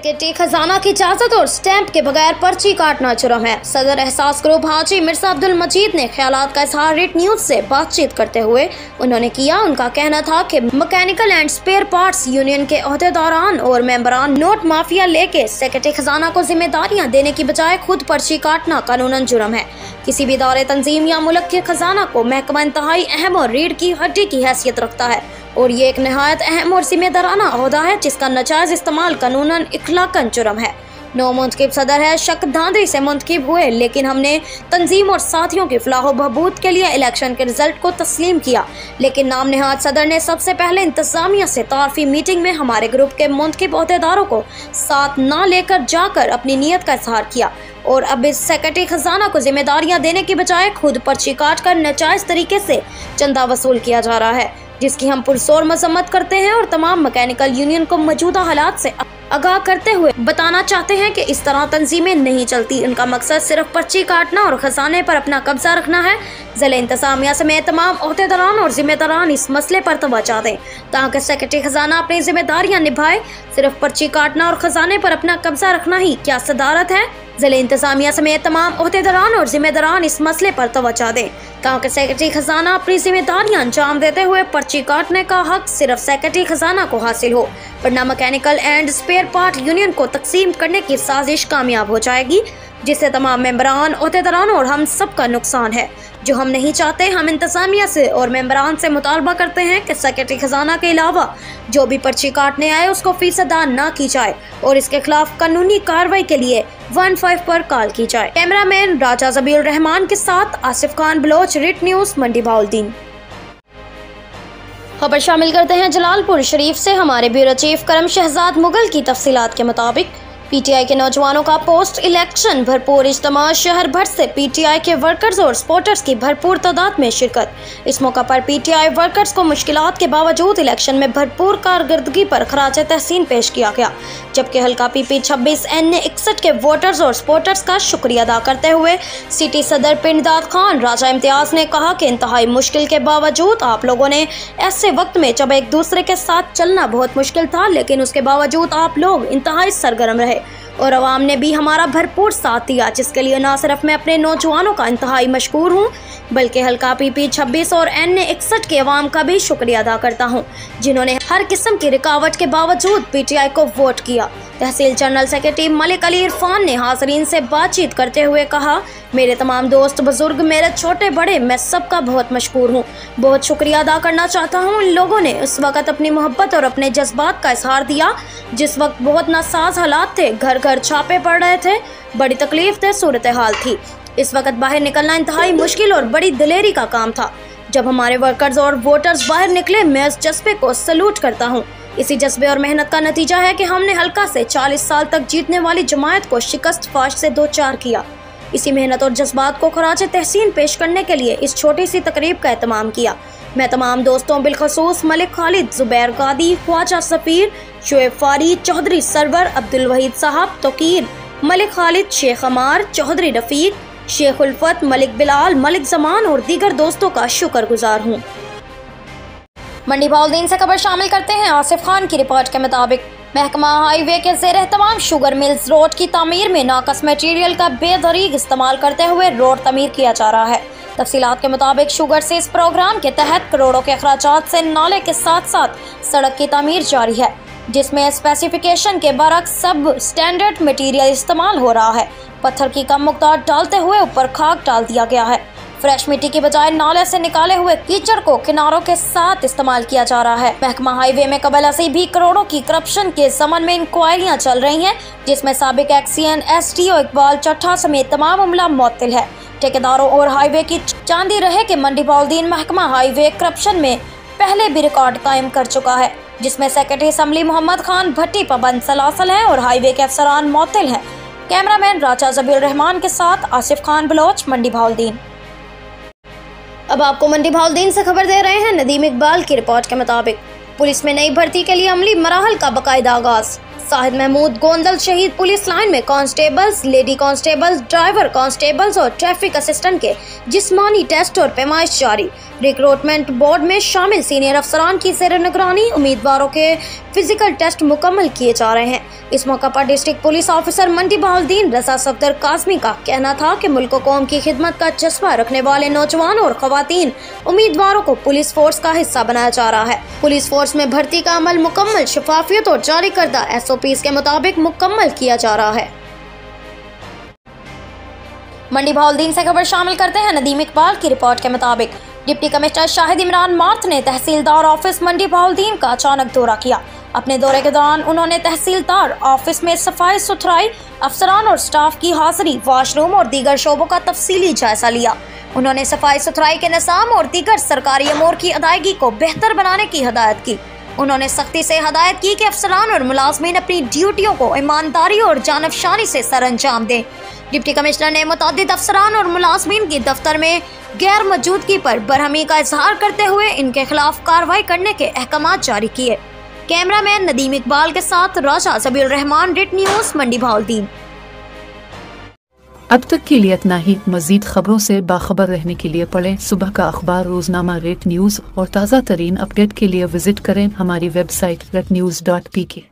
Secretary खजाना की इजाजत और स्टैंप के बगैर पर्ची काटना जुर्म है। सदर एहसास ग्रुप हाजी मिर्जा अब्दुल मजीद ने ख्यालात का इजहार रेट न्यूज से बातचीत करते हुए उन्होंने किया। उनका कहना था कि mechanical and spare parts union के अहदेदारान और मेंबरान नोट माफिया लेके सेक्रेटरी खजाना को जिम्मेदारियां देने की बजाय खुद पर्ची काटना कानूनन जुर्म है। किसी भी इदारे तंजीम या मुल्क के खजाना को महकमा इंतहाई अहम और रीढ़ की हड्डी की हैसियत रखता है और ये एक नहायत अहम और जिम्मेदाराना ओहदा है जिसका नाजायज इस्तेमाल कानूनन इखलाकन जुर्म है। नौ मुंतखब सदर है, शक धांधली से मुंतखब हुए, लेकिन हमने तंजीम और साथियों की फलाह बहबूद के लिए इलेक्शन के रिजल्ट को तस्लीम किया। लेकिन नाम नहाद सदर ने सबसे पहले इंतजामिया से तारफी मीटिंग में हमारे ग्रुप के मुंतखब अहदेदारों को साथ न लेकर जाकर अपनी नीयत का इजहार किया और अब इस सेक्रेटरी खजाना को जिम्मेदारियां देने की बजाय खुद पर्ची काट कर नाजायज तरीके से चंदा वसूल किया जा रहा है, जिसकी हम पुरजोर मजम्मत करते हैं और तमाम मैकेनिकल यूनियन को मौजूदा हालात से आगाह करते हुए बताना चाहते हैं कि इस तरह तंजीमें नहीं चलती। उनका मकसद सिर्फ पर्ची काटना और खजाने पर अपना कब्जा रखना है। ज़िला इंतजामिया समेत तमाम अहदेदारान और जिम्मेदारान इस मसले पर तवज्जो दें ताकि सेक्रेटरी खजाना अपनी जिम्मेदारियां निभाए। सिर्फ पर्ची काटना और खजाने पर अपना कब्जा रखना ही क्या सदारत है? ज़िला इंतजामिया समेत तमाम अहदेदारान और जिम्मेदारान इस मसले पर तवज्जो दें ताकि सेक्रेटरी खजाना अपनी जिम्मेदारियां अंजाम देते हुए पर्ची काटने का हक सिर्फ सेक्रेटरी खजाना को हासिल हो, वरना mechanical and spare part union को तकसीम करने की साजिश कामयाब हो जाएगी, जिससे तमाम मेंबरान, अहदेदारान और हम सब का नुकसान है, जो हम नहीं चाहते। हम इंतजामिया से और मेंबरान से मुतालबा करते हैं कि सेक्रेटरी खजाना के अलावा जो भी पर्ची काटने आए उसको फीस अदा न की जाए और इसके खिलाफ कानूनी कार्रवाई के लिए 15 पर कॉल की जाए। कैमरामैन राजा ज़बीउर रहमान के साथ आसिफ खान बलोच, रिट न्यूज, मंडी बहाउद्दीन। खबर शामिल करते हैं जलालपुर शरीफ से। हमारे ब्यूरो चीफ करम शहजाद मुगल की तफसीलात के मुताबिक पीटीआई के नौजवानों का पोस्ट इलेक्शन भरपूर इज्तिमा, शहर भर से पीटीआई के वर्कर्स और सपोर्टर्स की भरपूर तादाद में शिरकत। इस मौका पर पीटीआई वर्कर्स को मुश्किलात के बावजूद इलेक्शन में भरपूर कारकर्दगी पर खराज तहसीन पेश किया गया, जबकि हल्का पीपी 26 NA 61 के वोटर्स और सपोर्टर्स का शुक्रिया अदा करते हुए सिटी सदर पिंडदाद खान राजा इम्तियाज ने कहा कि इंतहाई मुश्किल के बावजूद आप लोगों ने ऐसे वक्त में जब एक दूसरे के साथ चलना बहुत मुश्किल था, लेकिन उसके बावजूद आप लोग इंतहाई सरगर्म रहे और अवाम ने भी हमारा भरपूर साथ दिया, जिसके लिए न सिर्फ मैं अपने नौजवानों का इंतहाई मशकूर हूँ बल्कि हल्का पीपी 26 और NA 61 के अवाम का भी शुक्रिया अदा करता हूँ, जिन्होंने हर किस्म की रुकावट के बावजूद पीटीआई को वोट किया। तहसील जनरल सेक्रेटरी मलिक अली इरफान ने हाज़रीन से बातचीत करते हुए कहा, मेरे तमाम दोस्त बुजुर्ग, मेरे छोटे बड़े, मैं सबका बहुत मशकूर हूँ। बहुत शुक्रिया अदा करना चाहता हूँ उन लोगों ने उस वक्त अपनी मोहब्बत और अपने जज्बात का इजहार दिया जिस वक्त बहुत नासाज हालात थे, घर घर छापे पड़ रहे थे, बड़ी तकलीफ थे, सूरत हाल थी। इस वक्त बाहर निकलना इंतहाई मुश्किल और बड़ी दिलेरी का काम था। जब हमारे वर्कर्स और वोटर्स बाहर निकले, मैं इस जज्बे को सलूट करता हूँ। इसी जज्बे और मेहनत का नतीजा है कि हमने हल्का से 40 साल तक जीतने वाली जमायत को शिकस्त फाश से दो चार किया। इसी मेहनत और जज्बात को खराज तहसीन पेश करने के लिए इस छोटी सी तकरीब का एहतमाम किया। मैं तमाम दोस्तों बिलखसूस मलिक खालिद, जुबैर गादी, ख्वाजा सफ़ीर, शुएब फारी, चौधरी सरवर, अब्दुल वहीद साहब, तोकीर, मलिक खालिद, शेख अमार, चौधरी रफ़ीक, शेख उल्फत, मलिक बिलाल, मलिक जमान और दीगर दोस्तों का शुक्रगुजार हूँ। मंडी बहाउद्दीन से खबर शामिल करते हैं। आसिफ खान की रिपोर्ट के मुताबिक महकमा हाईवे के ज़ेर एहतमाम शुगर मिल्स रोड की तामीर में नाकस मटीरियल का बेदरीग इस्तेमाल करते हुए रोड तमीर किया जा रहा है। तफसीलात के मुताबिक शुगर से इस प्रोग्राम के तहत करोड़ों के अखराजात से नाले के साथ साथ सड़क की तामीर जारी है, जिसमें स्पेसिफिकेशन के बरक्स सब स्टैंडर्ड मटीरियल इस्तेमाल हो रहा है। पत्थर की कम मकदार डालते हुए ऊपर खाक डाल दिया गया है। फ्रेश मिट्टी की बजाय नाले से निकाले हुए कीचड़ को किनारों के साथ इस्तेमाल किया जा रहा है। महकमा हाईवे में कबल से भी करोड़ों की करप्शन के समन में इंक्वायरियां चल रही हैं, जिसमें साबिक एक्सीएन SDO इकबाल चट्ठा समेत तमाम अमला मुअत्तल है। ठेकेदारों और हाईवे की चांदी रहे कि मंडी बहाउद्दीन महकमा हाईवे करप्शन में पहले भी रिकॉर्ड कायम कर चुका है, जिसमें सेक्रेटरी असम्बली मोहम्मद खान भट्टी पाबंद सलासल हैं और हाईवे के अफसरान मुअत्तल हैं। कैमरामैन राजा ज़बीउर रहमान के साथ आसिफ खान बलोच, मंडी बहाउद्दीन। अब आपको मंडी बहाउद्दीन से खबर दे रहे हैं। नदीम इकबाल की रिपोर्ट के मुताबिक पुलिस में नई भर्ती के लिए अमली मराहल का बाकायदा आगाज। साहिद महमूद गोंदल शहीद पुलिस लाइन में constables, lady constables, driver constables और ट्रैफिक असिस्टेंट के जिस्मानी टेस्ट और पैमाइश जारी। रिक्रूटमेंट बोर्ड में शामिल सीनियर अफसरान की ज़ेर निगरानी उम्मीदवारों के फिजिकल टेस्ट मुकम्मल किए जा रहे हैं। इस मौका पर डिस्ट्रिक्ट पुलिस ऑफिसर मंडी बहाउद्दीन रजा सफदर काज़मी का कहना था कि मुल्क कौम की खिदमत का जज्बा रखने वाले नौजवान और खवातीन उम्मीदवारों को पुलिस फोर्स का हिस्सा बनाया जा रहा है। पुलिस फोर्स में भर्ती का अमल मुकम्मल शफाफियत और जारी करदा SOPs के मुताबिक मुकम्मल किया जा रहा है। मंडी बहाउद्दीन से खबर शामिल करते हैं नदीम इकबाल की रिपोर्ट के मुताबिक deputy commissioner Shahid Imran math ने तहसीलदार ऑफिस मंडी बहाउद्दीन का अचानक दौरा किया। अपने दौरे के दौरान उन्होंने तहसीलदार ऑफिस में सफाई सुथराई, अफसरान और स्टाफ की हाजिरी, वॉशरूम और दीगर शोबों का तफसीली जायजा लिया। उन्होंने सफाई सुथराई के निज़ाम और दीगर सरकारी अमूर की अदायगी को बेहतर बनाने की हदायत की। उन्होंने सख्ती से हदायत की कि अफसरान और मुलाजमीन अपनी ड्यूटियों को ईमानदारी और जानफशानी से सर अंजाम दें। डिप्टी कमिश्नर ने मुतअद्दिद अफसरान और मुलाजमीन की दफ्तर में गैर मौजूदगी पर बरहमी का इजहार करते हुए इनके खिलाफ कार्रवाई करने के अहकामात जारी किए। कैमरामैन नदीम इकबाल के साथ राजा ज़बीउर रहमान, रिट न्यूज़, मंडी बहाउद्दीन। अब तक के लिए इतना ही। मजीद खबरों से बाखबर रहने के लिए पढ़ें सुबह का अखबार, रोजनामा रेट न्यूज़ और ताज़ा तरीन अपडेट के लिए विजिट करें हमारी वेबसाइट retnews.pk।